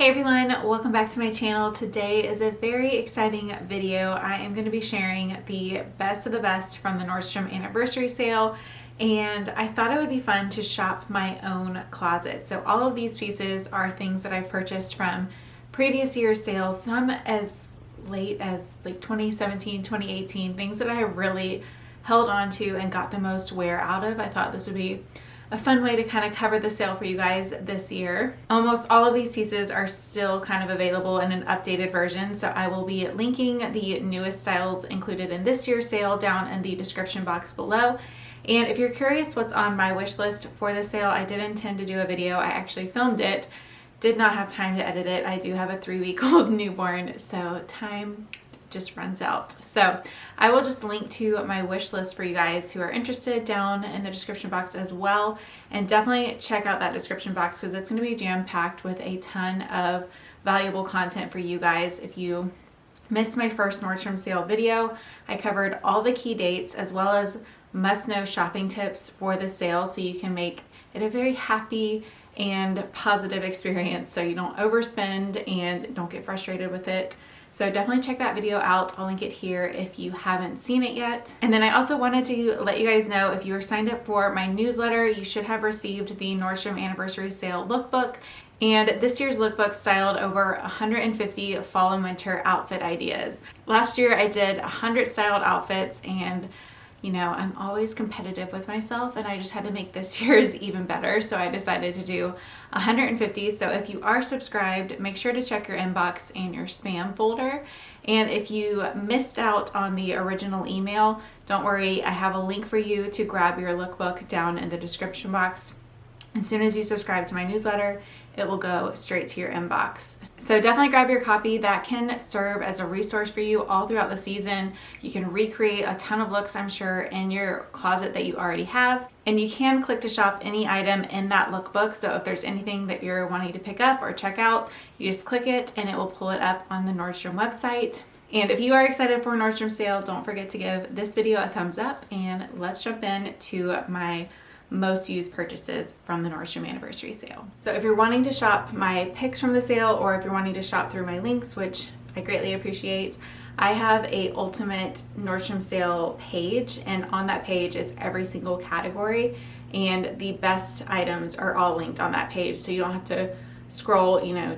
everyone, welcome back to my channel. Today is a very exciting video. I am going to be sharing the best of the best from the Nordstrom anniversary sale, and I thought it would be fun to shop my own closet. So all of these pieces are things that I've purchased from previous year's sales, some as late as like 2017, 2018, things that I have really held on to and got the most wear out of. I thought this would be a fun way to kind of cover the sale for you guys this year. Almost all of these pieces are still kind of available in an updated version, so I will be linking the newest styles included in this year's sale down in the description box below. And if you're curious what's on my wish list for the sale, I did intend to do a video. I actually filmed it, did not have time to edit it. I do have a 3-week-old newborn, so time just runs out. So I will just link to my wish list for you guys who are interested down in the description box as well. And definitely check out that description box because it's going to be jam-packed with a ton of valuable content for you guys. If you missed my first Nordstrom sale video, I covered all the key dates as well as must-know shopping tips for the sale so you can make it a very happy and positive experience so you don't overspend and don't get frustrated with it. So definitely check that video out. I'll link it here if you haven't seen it yet. And then I also wanted to let you guys know, if you were signed up for my newsletter, you should have received the Nordstrom Anniversary Sale Lookbook. And this year's lookbook styled over 150 fall and winter outfit ideas. Last year I did 100 styled outfits, and you know, I'm always competitive with myself, and I just had to make this year's even better. So I decided to do 150. So if you are subscribed, make sure to check your inbox and your spam folder. And if you missed out on the original email, don't worry, I have a link for you to grab your lookbook down in the description box. As soon as you subscribe to my newsletter, it will go straight to your inbox. So definitely grab your copy. That can serve as a resource for you all throughout the season. You can recreate a ton of looks, I'm sure, in your closet that you already have. And you can click to shop any item in that lookbook. So if there's anything that you're wanting to pick up or check out, you just click it and it will pull it up on the Nordstrom website. And if you are excited for a Nordstrom sale, don't forget to give this video a thumbs up, and let's jump in to my most used purchases from the Nordstrom anniversary sale. So if you're wanting to shop my picks from the sale, or if you're wanting to shop through my links, which I greatly appreciate, I have a ultimate Nordstrom sale page, and on that page is every single category, and the best items are all linked on that page, so you don't have to scroll, you know,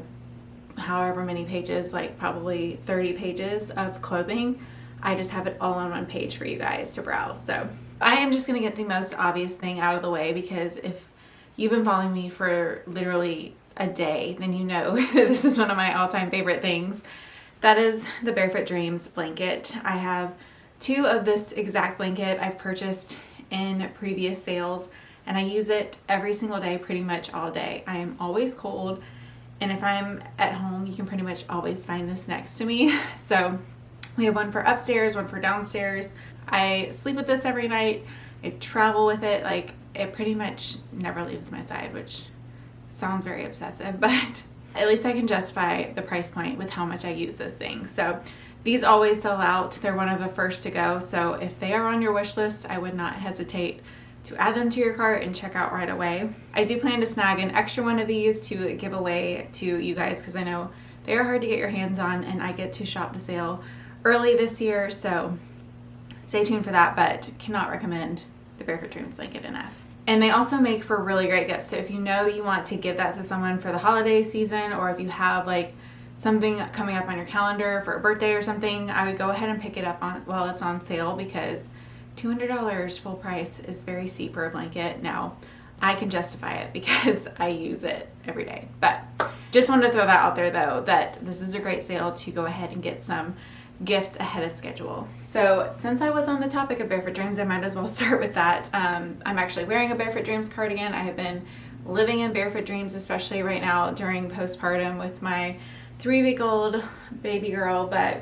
however many pages, like probably 30 pages of clothing. I just have it all on one page for you guys to browse. So I am just going to get the most obvious thing out of the way, because if you've been following me for literally a day, then you know that this is one of my all-time favorite things. That is the Barefoot Dreams blanket. I have 2 of this exact blanket I've purchased in previous sales, and I use it every single day, pretty much all day. I am always cold, and if I'm at home, you can pretty much always find this next to me. So we have one for upstairs, one for downstairs. I sleep with this every night. I travel with it. Like, it pretty much never leaves my side, which sounds very obsessive, but at least I can justify the price point with how much I use this thing. So these always sell out. They're one of the first to go. So if they are on your wish list, I would not hesitate to add them to your cart and check out right away. I do plan to snag an extra one of these to give away to you guys, because I know they are hard to get your hands on, and I get to shop the sale early this year, so stay tuned for that, but cannot recommend the Barefoot Dreams blanket enough. And they also make for really great gifts. So if you know you want to give that to someone for the holiday season, or if you have like something coming up on your calendar for a birthday or something, I would go ahead and pick it up while it's on sale, because $200 full price is very steep for a blanket. Now, I can justify it because I use it every day. But just wanted to throw that out there though, that this is a great sale to go ahead and get some gifts ahead of schedule. So since I was on the topic of Barefoot Dreams, I might as well start with that. I'm actually wearing a Barefoot Dreams cardigan. I have been living in Barefoot Dreams, especially right now during postpartum with my 3-week-old baby girl, but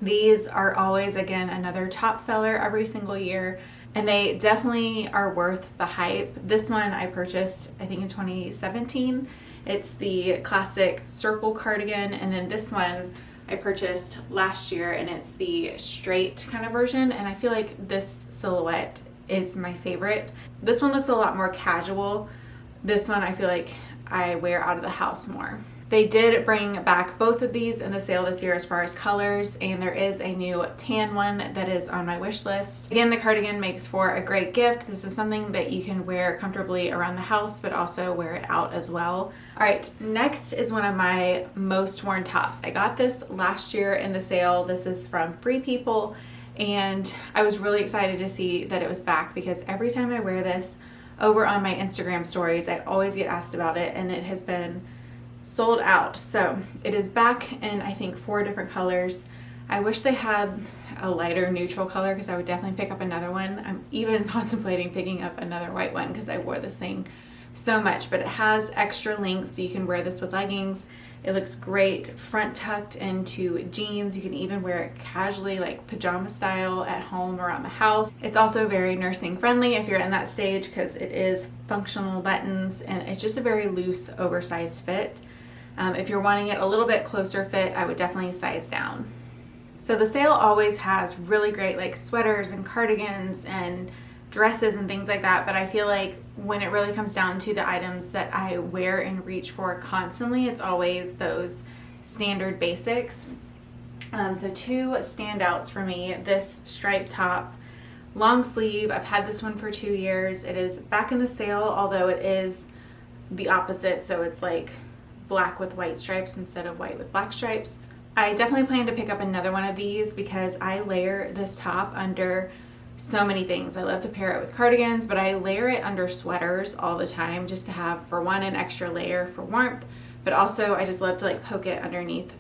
these are always, again, another top seller every single year, and they definitely are worth the hype. This one I purchased, I think, in 2017. It's the classic circle cardigan, and then this one I purchased last year, and it's the straight kind of version, and I feel like this silhouette is my favorite. This one looks a lot more casual. This one I feel like I wear out of the house more. They did bring back both of these in the sale this year as far as colors, and there is a new tan one that is on my wish list. Again, the cardigan makes for a great gift. This is something that you can wear comfortably around the house, but also wear it out as well. All right, next is one of my most worn tops. I got this last year in the sale. This is from Free People, and I was really excited to see that it was back because every time I wear this over on my Instagram stories, I always get asked about it, and it has been sold out. So it is back in, I think, 4 different colors. I wish they had a lighter neutral color because I would definitely pick up another one. I'm even contemplating picking up another white one because I wore this thing so much, but it has extra length so you can wear this with leggings. It looks great front tucked into jeans. You can even wear it casually, like pajama style, at home or around the house. It's also very nursing friendly if you're in that stage because it is functional buttons and it's just a very loose, oversized fit. If you're wanting it a little bit closer fit, I would definitely size down. So the sale always has really great like sweaters and cardigans and dresses and things like that, but I feel like when it really comes down to the items that I wear and reach for constantly, it's always those standard basics. So 2 standouts for me: this striped top, long sleeve. I've had this one for 2 years. It is back in the sale, although it is the opposite, so it's like black with white stripes instead of white with black stripes. I definitely plan to pick up another one of these because I layer this top under so many things. I love to pair it with cardigans, but I layer it under sweaters all the time just to have, for one, an extra layer for warmth, but also I just love to like poke it underneath,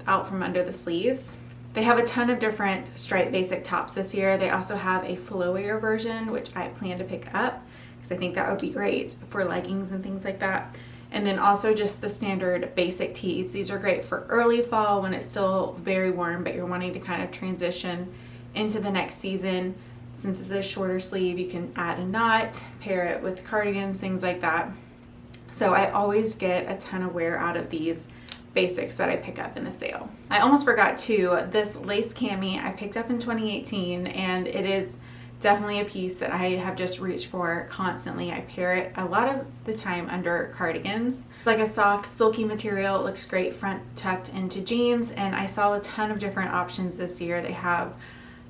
out from under the sleeves. They have a ton of different striped basic tops this year. They also have a flowier version, which I plan to pick up because I think that would be great for leggings and things like that. And then also just the standard basic tees. These are great for early fall when it's still very warm, but you're wanting to kind of transition into the next season. Since it's a shorter sleeve, you can add a knot, pair it with cardigans, things like that. So I always get a ton of wear out of these basics that I pick up in the sale. I almost forgot too, this lace cami I picked up in 2018, and it is definitely a piece that I have just reached for constantly. I pair it a lot of the time under cardigans. Like a soft silky material, it looks great front tucked into jeans, and I saw a ton of different options this year. They have,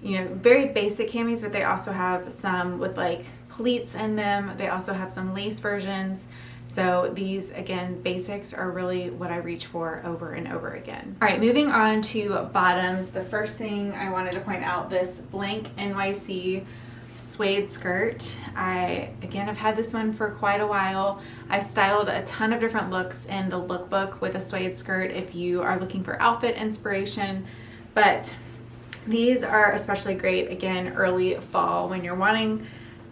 you know, very basic camis, but they also have some with like pleats in them. They also have some lace versions. So these, again, basics are really what I reach for over and over again. All right, moving on to bottoms. The first thing I wanted to point out, this blank NYC suede skirt. I, again, have had this one for quite a while. I styled a ton of different looks in the lookbook with a suede skirt if you are looking for outfit inspiration, but these are especially great, again, early fall when you're wanting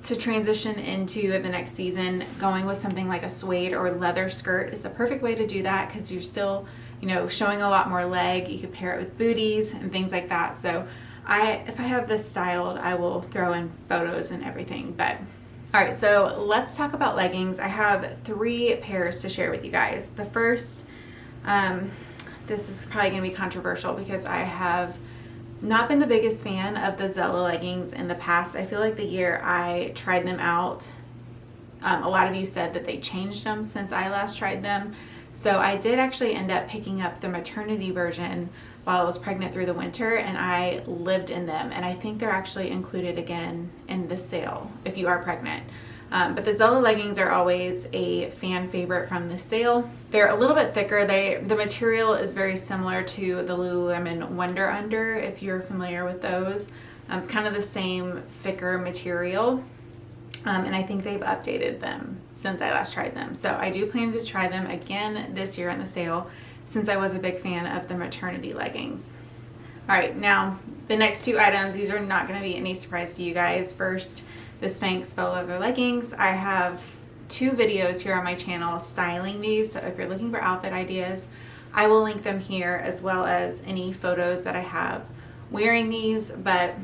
to transition into the next season. Going with something like a suede or leather skirt is the perfect way to do that because you're still, you know, showing a lot more leg. You could pair it with booties and things like that. So if I have this styled, I will throw in photos and everything. But all right, so let's talk about leggings. I have 3 pairs to share with you guys. The first, this is probably gonna be controversial because I have not been the biggest fan of the Zelda leggings in the past. I feel like the year I tried them out, a lot of you said that they changed them since I last tried them. So I did actually end up picking up the maternity version while I was pregnant through the winter, and I lived in them. And I think they're actually included again in this sale if you are pregnant. But the Zelda leggings are always a fan favorite from this sale. They're a little bit thicker. The material is very similar to the Lululemon Wonder Under, if you're familiar with those. It's kind of the same thicker material. And I think they've updated them since I last tried them. So I do plan to try them again this year in the sale since I was a big fan of the maternity leggings. All right, now the next 2 items, these are not going to be any surprise to you guys. First, the Spanx faux leather leggings. I have 2 videos here on my channel styling these, so if you're looking for outfit ideas, I will link them here as well as any photos that I have wearing these. But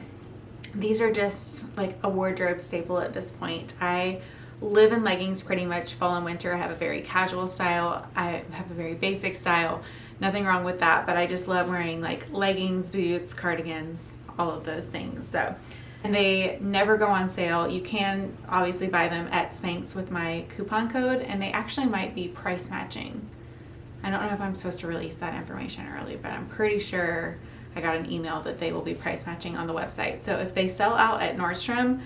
these are just like a wardrobe staple at this point. I live in leggings pretty much fall and winter. I have a very casual style. I have a very basic style. Nothing wrong with that, but I just love wearing like leggings, boots, cardigans, all of those things. So, and they never go on sale. You can obviously buy them at Spanx with my coupon code, and they actually might be price matching. I don't know if I'm supposed to release that information early, but I'm pretty sure I got an email that they will be price matching on the website. So if they sell out at Nordstrom,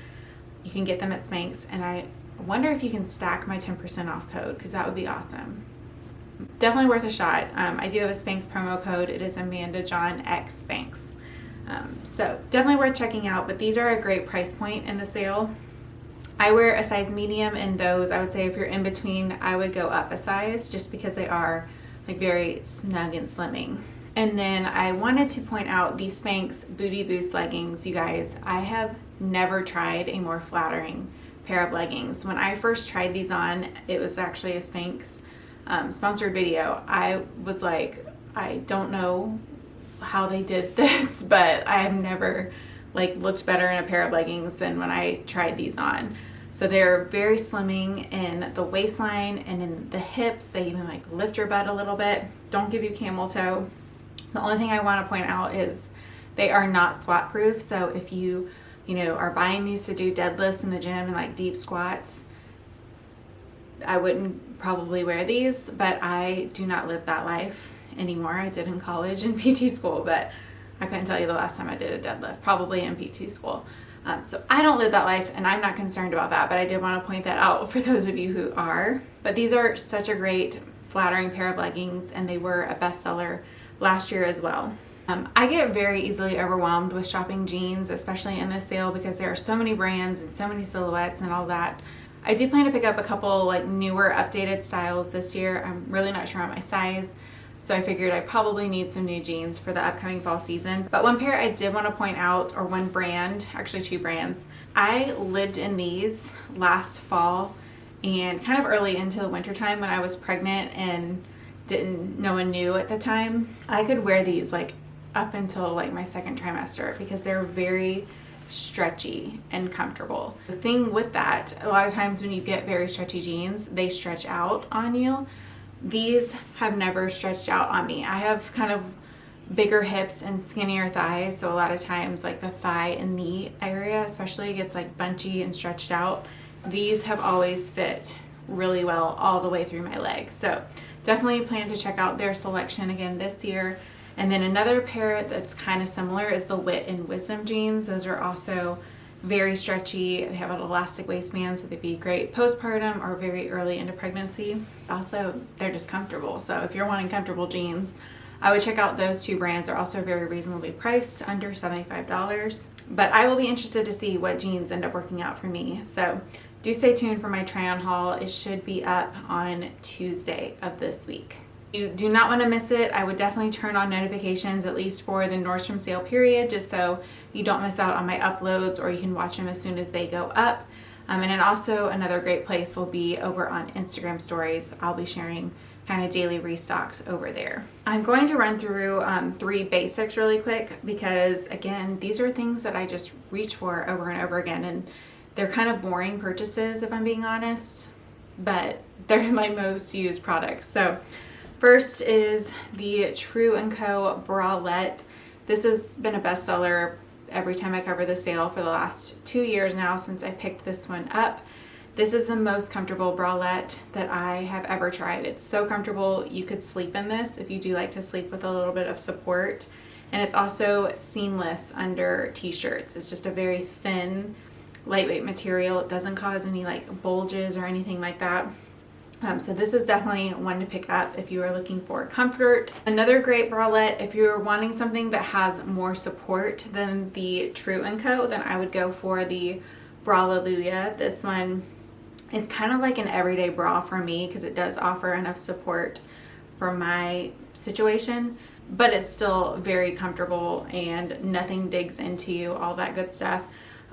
you can get them at Spanx, and I wonder if you can stack my 10% off code, because that would be awesome. Definitely worth a shot. I do have a Spanx promo code. It is AmandaJohn X Spanx. So definitely worth checking out, but these are a great price point in the sale. I wear a size medium in those. I would say if you're in between, I would go up a size just because they are like very snug and slimming. And then I wanted to point out these Spanx Booty Boost leggings. You guys, I have never tried a more flattering pair of leggings. When I first tried these on, it was actually a Spanx sponsored video. I was like, I don't know how they did this, but I have never like looked better in a pair of leggings than when I tried these on. So they're very slimming in the waistline and in the hips. They even like lift your butt a little bit. Don't give you camel toe. The only thing I want to point out is they are not squat proof. So if you are buying these to do deadlifts in the gym and like deep squats, I wouldn't probably wear these, but I do not live that life anymore. I did in college and PT school, but I couldn't tell you the last time I did a deadlift, probably in PT school. So I don't live that life, and I'm not concerned about that, but I did want to point that out for those of you who are. But these are such a great flattering pair of leggings, and they were a bestseller last year as well. I get very easily overwhelmed with shopping jeans, especially in this sale, because there are so many brands and so many silhouettes and all that. I do plan to pick up a couple like newer updated styles this year. I'm really not sure on my size, so I figured I probably need some new jeans for the upcoming fall season. But one pair I did want to point out, or one brand, actually two brands. I lived in these last fall and kind of early into the wintertime when I was pregnant and no one knew at the time. I could wear these like up until like my second trimester because they're very stretchy and comfortable. The thing with that, a lot of times when you get very stretchy jeans, they stretch out on you. These have never stretched out on me. I have kind of bigger hips and skinnier thighs, so a lot of times like the thigh and knee area especially gets like bunchy and stretched out. These have always fit really well all the way through my leg. So definitely plan to check out their selection again this year. And then another pair that's kind of similar is the Wit and Wisdom jeans. Those are also very stretchy. They have an elastic waistband, so they'd be great postpartum or very early into pregnancy. Also, they're just comfortable. So if you're wanting comfortable jeans, I would check out those two brands. They're also very reasonably priced, under $75. But I will be interested to see what jeans end up working out for me. So do stay tuned for my try-on haul. It should be up on Tuesday of this week. You do not want to miss it. I would definitely turn on notifications, at least for the Nordstrom sale period, just so you don't miss out on my uploads, or you can watch them as soon as they go up. And then also another great place will be over on Instagram stories. I'll be sharing kind of daily restocks over there. I'm going to run through 3 basics really quick because, again, these are things that I just reach for over and over again, and they're kind of boring purchases if I'm being honest, but they're my most used products. So first is the True & Co. bralette. This has been a bestseller every time I cover the sale for the last 2 years now since I picked this one up. This is the most comfortable bralette that I have ever tried. It's so comfortable. You could sleep in this if you do like to sleep with a little bit of support. And it's also seamless under t-shirts. It's just a very thin, lightweight material. It doesn't cause any like bulges or anything like that. So this is definitely one to pick up if you are looking for comfort. Another great bralette, if you're wanting something that has more support than the True & Co., then I would go for the Braleluya. This one is kind of like an everyday bra for me because it does offer enough support for my situation, but it's still very comfortable and nothing digs into you, all that good stuff.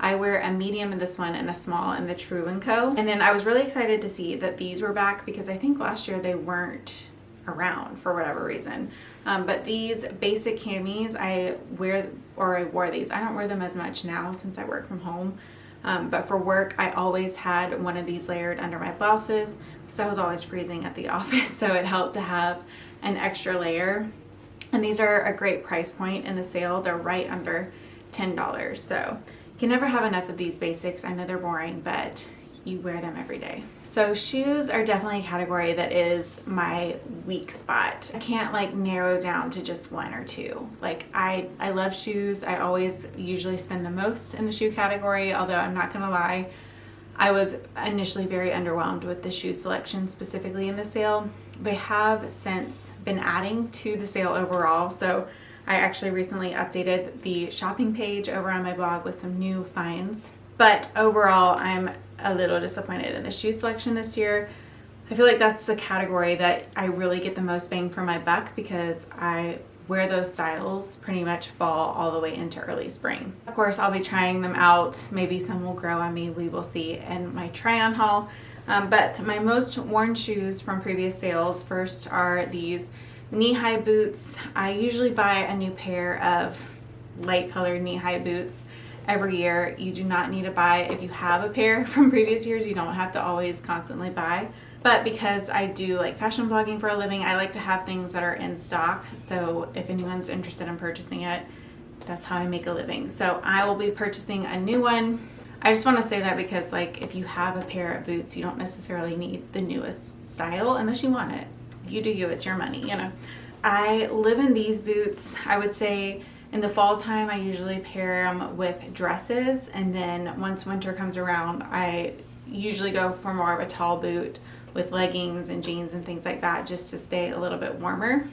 I wear a medium in this one and a small in the True & Co. And then I was really excited to see that these were back because I think last year they weren't around for whatever reason. But these basic camis, I wore these. I don't wear them as much now since I work from home. But for work, I always had one of these layered under my blouses because I was always freezing at the office. So it helped to have an extra layer. And these are a great price point in the sale. They're right under $10. So you can never have enough of these basics. I know they're boring, but you wear them every day. So shoes are definitely a category that is my weak spot. I can't like narrow down to just one or two. Like I love shoes. I always usually spend the most in the shoe category, although I'm not gonna lie, I was initially very underwhelmed with the shoe selection, specifically in the sale. They have since been adding to the sale overall. So I actually recently updated the shopping page over on my blog with some new finds. But overall, I'm a little disappointed in the shoe selection this year. I feel like that's the category that I really get the most bang for my buck because I wear those styles pretty much fall all the way into early spring. Of course, I'll be trying them out. Maybe some will grow on me. We will see in my try-on haul. But my most worn shoes from previous sales first are these knee-high boots. I usually buy a new pair of light colored knee-high boots every year. You do not need to buy, if you have a pair from previous years, you don't have to always constantly buy. But because I do like fashion blogging for a living, I like to have things that are in stock. So if anyone's interested in purchasing it, that's how I make a living. So I will be purchasing a new one. I just want to say that because like if you have a pair of boots, you don't necessarily need the newest style unless you want it. You do you, it's your money, you know. I live in these boots. I would say in the fall time, I usually pair them with dresses. And then once winter comes around, I usually go for more of a tall boot with leggings and jeans and things like that just to stay a little bit warmer.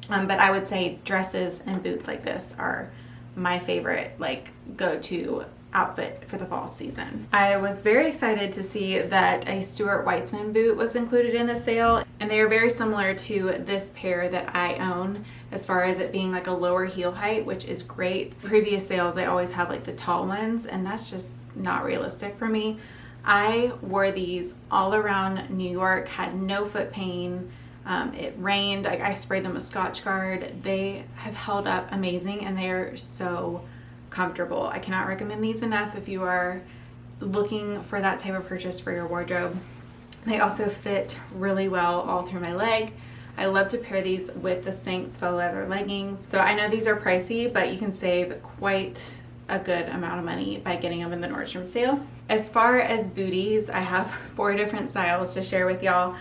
But I would say dresses and boots like this are my favorite like go-to outfit for the fall season. I was very excited to see that a Stuart Weitzman boot was included in the sale, and they are very similar to this pair that I own as far as it being like a lower heel height, which is great. Previous sales, they always have like the tall ones, and that's just not realistic for me. I wore these all around New York, had no foot pain. It rained, I sprayed them with Scotch Guard. They have held up amazing and they are so comfortable. I cannot recommend these enough if you are looking for that type of purchase for your wardrobe. They also fit really well all through my leg. I love to pair these with the Spanx faux leather leggings. So I know these are pricey, but you can save quite a good amount of money by getting them in the Nordstrom sale. As far as booties, I have 4 different styles to share with y'all.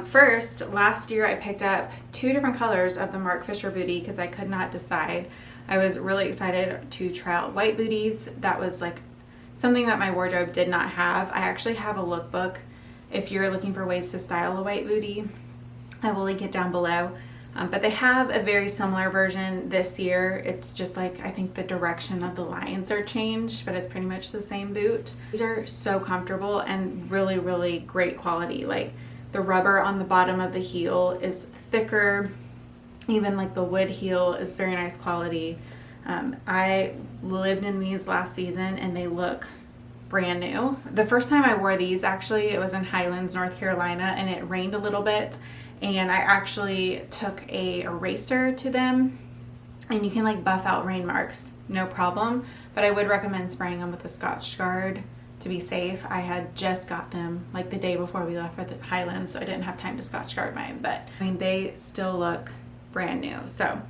First, last year I picked up 2 different colors of the Mark Fisher bootie because I could not decide. I was really excited to try out white booties. That was like something that my wardrobe did not have. I actually have a lookbook if you're looking for ways to style a white bootie. I will link it down below. But they have a very similar version this year. It's just like, I think the direction of the lines are changed, but it's pretty much the same boot. These are so comfortable and really, really great quality. Like the rubber on the bottom of the heel is thicker. Even like the wood heel is very nice quality. I lived in these last season and they look brand new. The first time I wore these, actually, it was in Highlands, North Carolina, and it rained a little bit. And I actually took a eraser to them, and you can like buff out rain marks, no problem. But I would recommend spraying them with a Scotch Guard to be safe. I had just got them like the day before we left for the Highlands, so I didn't have time to Scotch Guard mine. But I mean, they still look brand new. So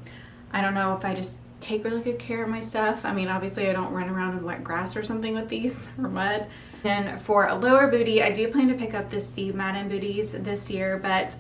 I don't know if I just take really good care of my stuff. I mean, obviously I don't run around in wet grass or something with these or mud. Then for a lower bootie, I do plan to pick up the Steve Madden booties this year, but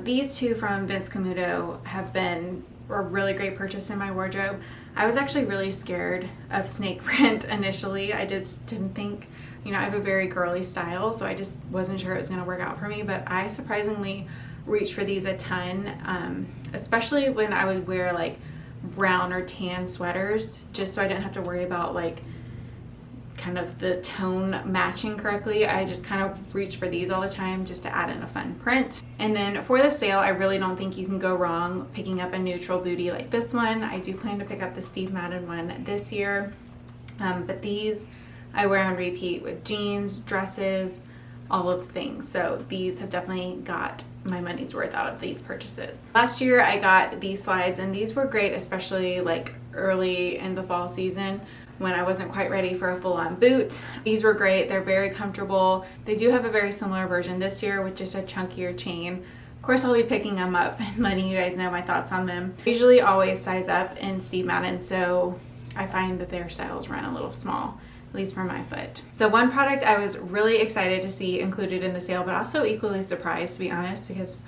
these 2 from Vince Camuto have been a really great purchase in my wardrobe. I was actually really scared of snake print initially. I just didn't think, you know, I have a very girly style, so I just wasn't sure it was going to work out for me, but I surprisingly reached for these a ton, especially when I would wear like brown or tan sweaters, just so I didn't have to worry about like kind of the tone matching correctly. I just kind of reach for these all the time just to add in a fun print. And then for the sale, I really don't think you can go wrong picking up a neutral bootie like this one. I do plan to pick up the Steve Madden one this year, but these I wear on repeat with jeans, dresses, all of the things. So these have definitely got my money's worth out of these purchases. Last year I got these slides, and these were great, especially like early in the fall season when I wasn't quite ready for a full-on boot. These were great. They're very comfortable. They do have a very similar version this year with just a chunkier chain. Of course, I'll be picking them up and letting you guys know my thoughts on them. I usually always size up in Steve Madden, so I find that their styles run a little small. at least for my foot. So one product I was really excited to see included in the sale, but also equally surprised, to be honest, because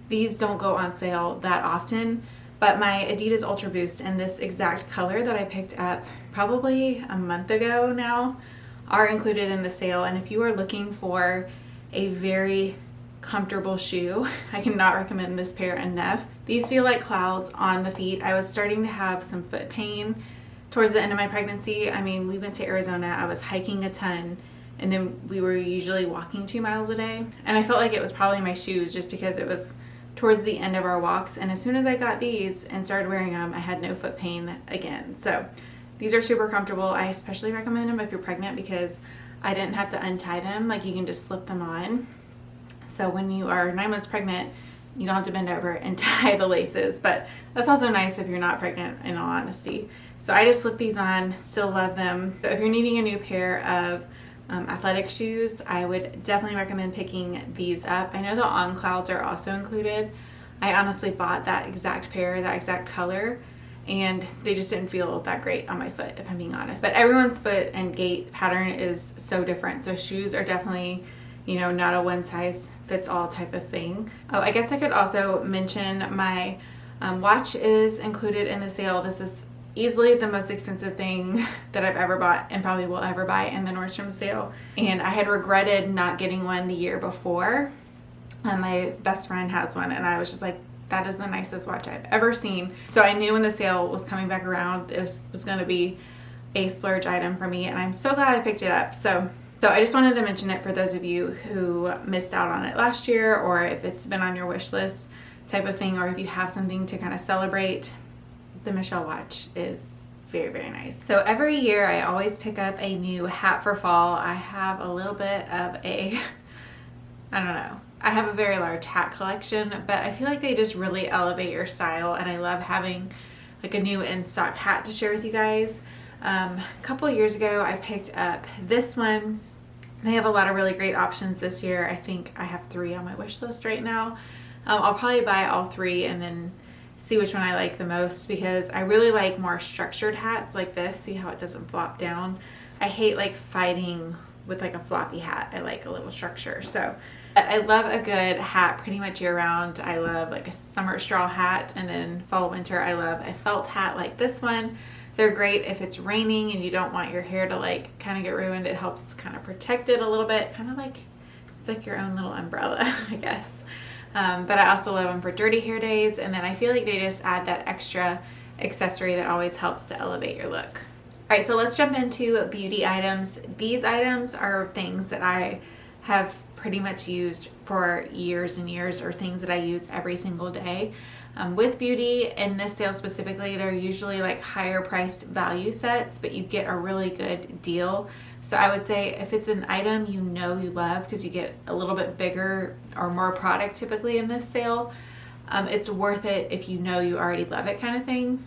these don't go on sale that often. But my Adidas Ultra Boost in this exact color that I picked up probably a month ago now are included in the sale. And if you are looking for a very comfortable shoe, I cannot recommend this pair enough. These feel like clouds on the feet. I was starting to have some foot pain towards the end of my pregnancy. I mean, we went to Arizona, I was hiking a ton, and then we were usually walking 2 miles a day. And I felt like it was probably my shoes just because it was towards the end of our walks. And as soon as I got these and started wearing them, I had no foot pain again. So these are super comfortable. I especially recommend them if you're pregnant because I didn't have to untie them. Like, you can just slip them on. So when you are 9 months pregnant, you don't have to bend over and tie the laces, but that's also nice if you're not pregnant, in all honesty. So I just slipped these on, still love them. So if you're needing a new pair of athletic shoes, I would definitely recommend picking these up. I know the On Clouds are also included. I honestly bought that exact pair, that exact color, and they just didn't feel that great on my foot, if I'm being honest. But everyone's foot and gait pattern is so different, so shoes are definitely, you know, not a one size fits all type of thing. Oh, I guess I could also mention my watch is included in the sale. This is easily the most expensive thing that I've ever bought and probably will ever buy in the Nordstrom sale. And I had regretted not getting one the year before. My best friend has one and I was just like, that is the nicest watch I've ever seen. So I knew when the sale was coming back around, it was going to be a splurge item for me, and I'm so glad I picked it up. So I just wanted to mention it for those of you who missed out on it last year, or if it's been on your wish list type of thing, or if you have something to kind of celebrate. The Michelle watch is very, very nice. So every year I always pick up a new hat for fall. I have a little bit of I don't know. I have a very large hat collection, but I feel like they just really elevate your style, and I love having like a new in-stock hat to share with you guys. A couple of years ago I picked up this one. They have a lot of really great options this year. I think I have 3 on my wish list right now. I'll probably buy all 3 and then see which one I like the most, because I really like more structured hats like this. See how it doesn't flop down? I hate like fighting with like a floppy hat. I like a little structure. So I love a good hat pretty much year round. I love like a summer straw hat, and then fall winter I love a felt hat like this one. They're great if it's raining and you don't want your hair to like kind of get ruined. It helps kind of protect it a little bit, kind of like it's like your own little umbrella, I guess. But I also love them for dirty hair days, and then I feel like they just add that extra accessory that always helps to elevate your look. All right, so let's jump into beauty items. These items are things that I have pretty much used for years and years, or things that I use every single day. With beauty, in this sale specifically, they're usually like higher priced value sets, but you get a really good deal. So I would say if it's an item you know you love, because you get a little bit bigger or more product typically in this sale, it's worth it if you know you already love it, kind of thing.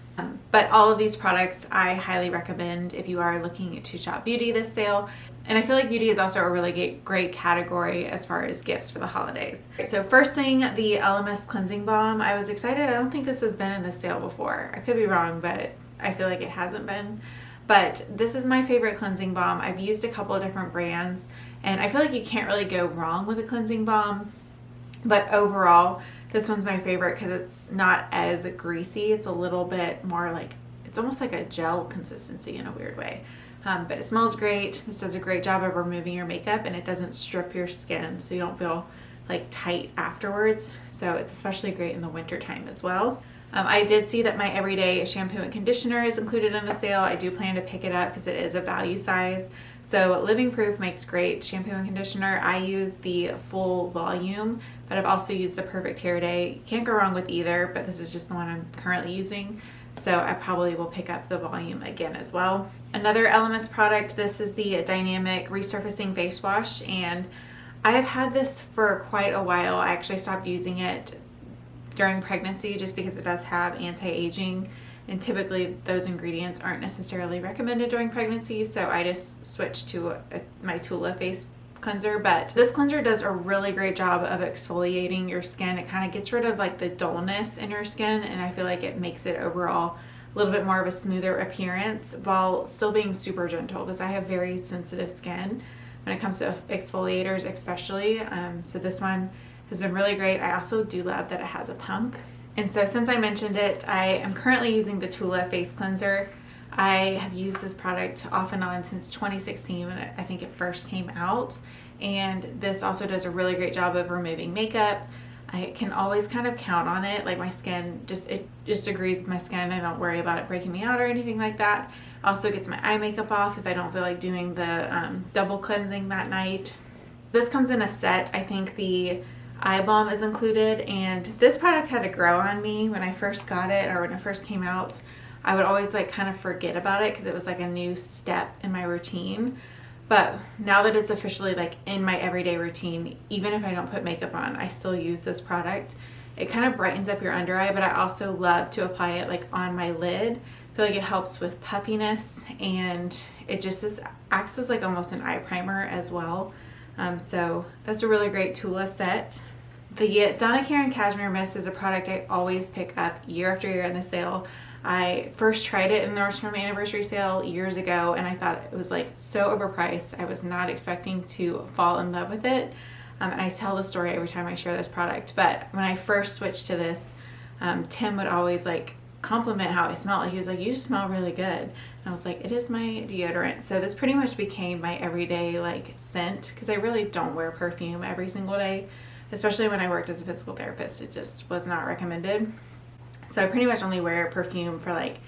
But all of these products I highly recommend if you are looking to shop beauty this sale. And I feel like beauty is also a really great category as far as gifts for the holidays. So first thing, the Lms Cleansing Balm. I was excited. I don't think this has been in the sale before. I could be wrong, but I feel like it hasn't been. But this is my favorite cleansing balm. I've used a couple of different brands, and I feel like you can't really go wrong with a cleansing balm. But overall, this one's my favorite because it's not as greasy. It's a little bit more like, it's almost like a gel consistency in a weird way. But it smells great. This does a great job of removing your makeup, and it doesn't strip your skin, so you don't feel like tight afterwards. So it's especially great in the winter time as well. I did see that my everyday shampoo and conditioner is included in the sale. I do plan to pick it up because it is a value size. So Living Proof makes great shampoo and conditioner. I use the full volume, but I've also used the Perfect Hair Day. You can't go wrong with either, but this is just the one I'm currently using. So I probably will pick up the volume again as well. Another LMS product, this is the Dynamic Resurfacing Face Wash, and I have had this for quite a while. I actually stopped using it during pregnancy just because it does have anti-aging, and typically those ingredients aren't necessarily recommended during pregnancy, so I just switched to my Tula face cleanser. But this cleanser does a really great job of exfoliating your skin. It kind of gets rid of like the dullness in your skin, and I feel like it makes it overall little bit more of a smoother appearance while still being super gentle, because I have very sensitive skin when it comes to exfoliators especially. So this one has been really great. I also do love that it has a pump. And so since I mentioned it, I am currently using the Tula face cleanser. I have used this product off and on since 2016 when I think it first came out. And this also does a really great job of removing makeup. I can always kind of count on it. Like my skin, it just agrees with my skin. I don't worry about it breaking me out or anything like that. Also gets my eye makeup off if I don't feel like doing the double cleansing that night. This comes in a set. I think the eye balm is included, and this product had to grow on me when I first got it, or when it first came out. I would always like kind of forget about it because it was like a new step in my routine. But now that it's officially like in my everyday routine, even if I don't put makeup on, I still use this product. It kind of brightens up your under eye, but I also love to apply it like on my lid. I feel like it helps with puffiness, and it just acts as like almost an eye primer as well. So that's a really great Tula set. The Donna Cashmere Mist is a product I always pick up year after year in the sale. I first tried it in the Nordstrom anniversary sale years ago, and I thought it was like so overpriced. I was not expecting to fall in love with it. And I tell the story every time I share this product. But when I first switched to this, Tim would always like compliment how I smelled. Like he was like, "You just smell really good." And I was like, "It is my deodorant." So this pretty much became my everyday like scent, because I really don't wear perfume every single day, especially when I worked as a physical therapist. It just was not recommended. So I pretty much only wear perfume for like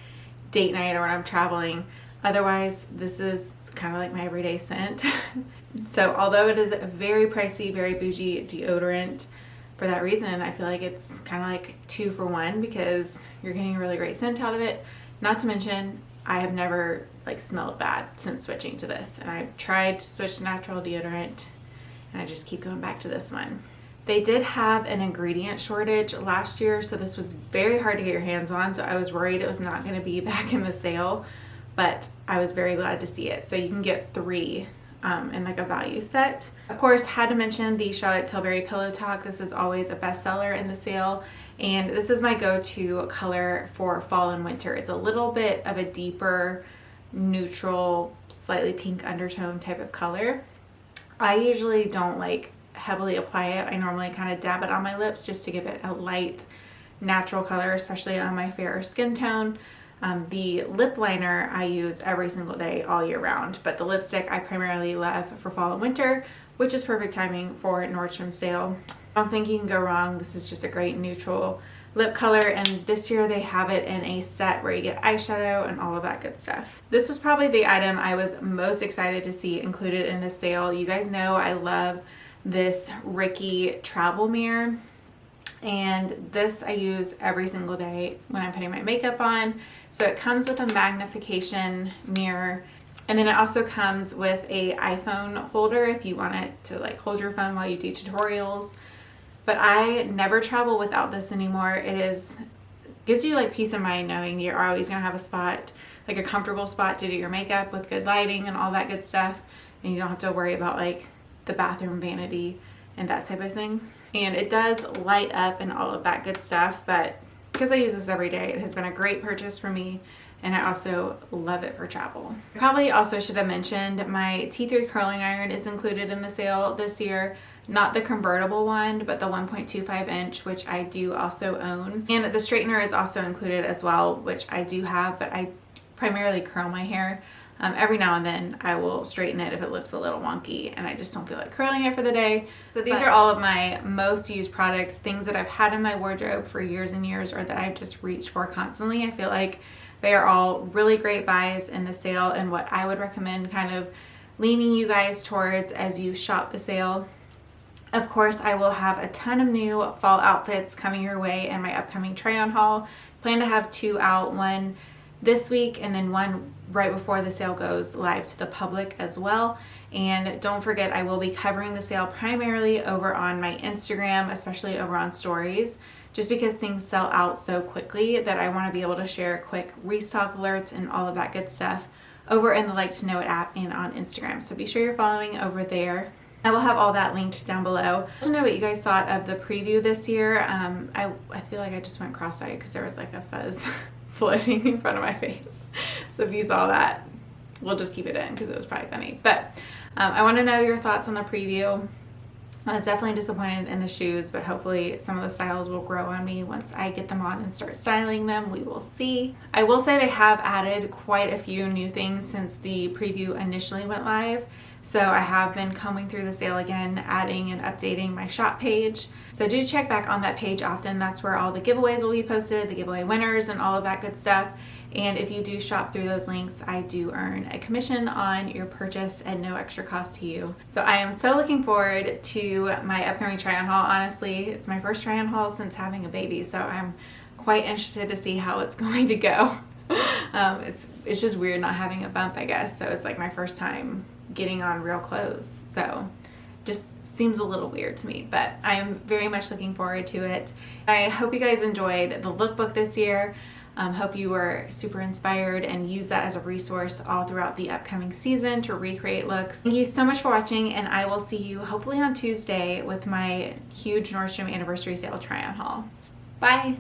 date night or when I'm traveling. Otherwise, this is kind of like my everyday scent. So although it is a very pricey, very bougie deodorant, for that reason, I feel like it's kind of like 2 for 1, because you're getting a really great scent out of it. Not to mention, I have never like smelled bad since switching to this. And I've tried to switch to natural deodorant, and I just keep going back to this one. They did have an ingredient shortage last year, so this was very hard to get your hands on, so I was worried it was not going to be back in the sale, but I was very glad to see it. So you can get 3 in like a value set. Of course, had to mention the Charlotte Tilbury Pillow Talk. This is always a bestseller in the sale, and this is my go-to color for fall and winter. It's a little bit of a deeper, neutral, slightly pink undertone type of color. I usually don't like heavily apply it. I normally kind of dab it on my lips just to give it a light, natural color, especially on my fairer skin tone. The lip liner I use every single day all year round, but the lipstick I primarily love for fall and winter, which is perfect timing for Nordstrom sale. I don't think you can go wrong. This is just a great neutral lip color, and this year they have it in a set where you get eyeshadow and all of that good stuff. This was probably the item I was most excited to see included in this sale. You guys know I love this Ricky travel mirror, and this I use every single day when I'm putting my makeup on. So it comes with a magnification mirror, and then it also comes with a iPhone holder if you want it to like hold your phone while you do tutorials. But I never travel without this anymore. Gives you like peace of mind knowing you're always gonna have a spot, like a comfortable spot to do your makeup with good lighting and all that good stuff, and you don't have to worry about like the bathroom vanity and that type of thing. And it does light up and all of that good stuff, but because I use this every day, it has been a great purchase for me, and I also love it for travel. I probably also should have mentioned my T3 curling iron is included in the sale this year. Not the convertible one, but the 1.25 inch, which I do also own. And the straightener is also included as well, which I do have, but I primarily curl my hair. Every now and then I will straighten it if it looks a little wonky and I just don't feel like curling it for the day. So these are all of my most used products, things that I've had in my wardrobe for years and years, or that I've just reached for constantly. I feel like they are all really great buys in the sale, and what I would recommend kind of leaning you guys towards as you shop the sale. Of course, I will have a ton of new fall outfits coming your way in my upcoming try-on haul. Plan to have 2 out, one this week and then one right before the sale goes live to the public as well. And don't forget, I will be covering the sale primarily over on my Instagram, especially over on stories, just because things sell out so quickly that I want to be able to share quick restock alerts and all of that good stuff over in the Like to Know It app and on Instagram. So be sure you're following over there. I will have all that linked down below. To know what you guys thought of the preview this year. I feel like I just went cross-eyed because there was like a floating in front of my face. So if you saw that, we'll just keep it in because it was probably funny. But I want to know your thoughts on the preview. I was definitely disappointed in the shoes, but hopefully some of the styles will grow on me once I get them on and start styling them. We will see. I will say they have added quite a few new things since the preview initially went live. So I have been combing through the sale again, adding and updating my shop page. So do check back on that page often. That's where all the giveaways will be posted, the giveaway winners and all of that good stuff. And if you do shop through those links, I do earn a commission on your purchase at no extra cost to you. So I am so looking forward to my upcoming try-on haul. Honestly, it's my first try-on haul since having a baby, so I'm quite interested to see how it's going to go. It's just weird not having a bump, I guess. So it's like my first time getting on real clothes. So just seems a little weird to me, but I am very much looking forward to it. I hope you guys enjoyed the lookbook this year. Hope you were super inspired and use that as a resource all throughout the upcoming season to recreate looks. Thank you so much for watching, and I will see you hopefully on Tuesday with my huge Nordstrom anniversary sale try-on haul. Bye!